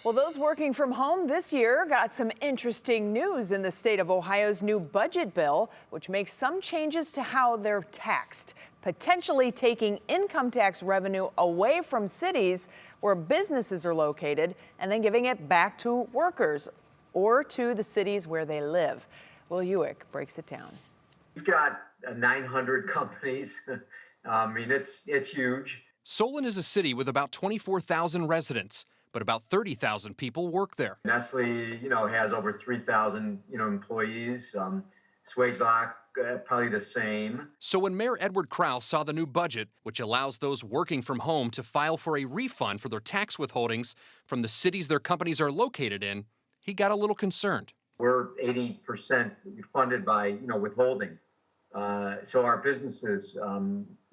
Well, those working from home this year got some interesting news in the state of Ohio's new budget bill, which makes some changes to how they're taxed, potentially taking income tax revenue away from cities where businesses are located and then giving it back to workers or to the cities where they live. Will Ewick breaks it down. We've got 900 companies. I mean, it's huge. Solon is a city with about 24,000 residents, but about 30,000 people work there. Nestle, has over 3,000, employees. Swagelok, probably the same. So when Mayor Edward Kraus saw the new budget, which allows those working from home to file for a refund for their tax withholdings from the cities their companies are located in, he got a little concerned. We're 80% funded by, withholding. So our businesses,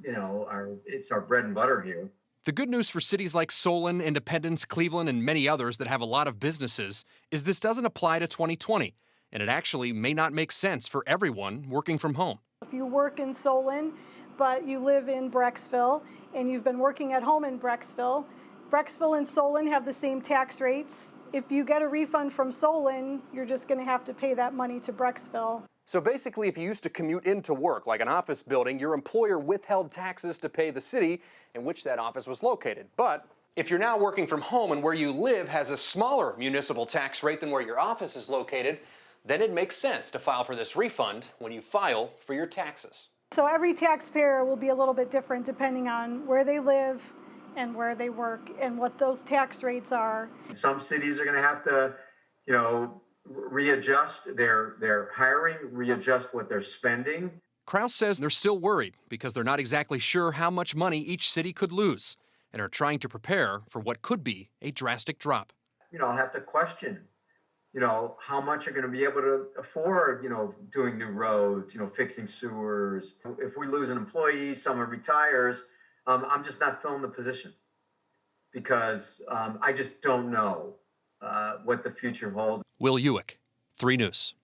it's our bread and butter here. The good news for cities like Solon, Independence, Cleveland, and many others that have a lot of businesses is this doesn't apply to 2020, and it actually may not make sense for everyone working from home. If you work in Solon, but you live in Brecksville, and you've been working at home in Brecksville and Solon have the same tax rates. If you get a refund from Solon, you're just going to have to pay that money to Brecksville. So basically, if you used to commute into work, like an office building, your employer withheld taxes to pay the city in which that office was located. But if you're now working from home and where you live has a smaller municipal tax rate than where your office is located, then it makes sense to file for this refund when you file for your taxes. So every taxpayer will be a little bit different depending on where they live and where they work and what those tax rates are. Some cities are going to have to, readjust their hiring, readjust what they're spending. Kraus says they're still worried because they're not exactly sure how much money each city could lose and are trying to prepare for what could be a drastic drop. I'll have to question, how much you're going to be able to afford, doing new roads, fixing sewers. If we lose an employee, someone retires, I'm just not filling the position because I just don't know what the future holds. Will Ewick, 3 News.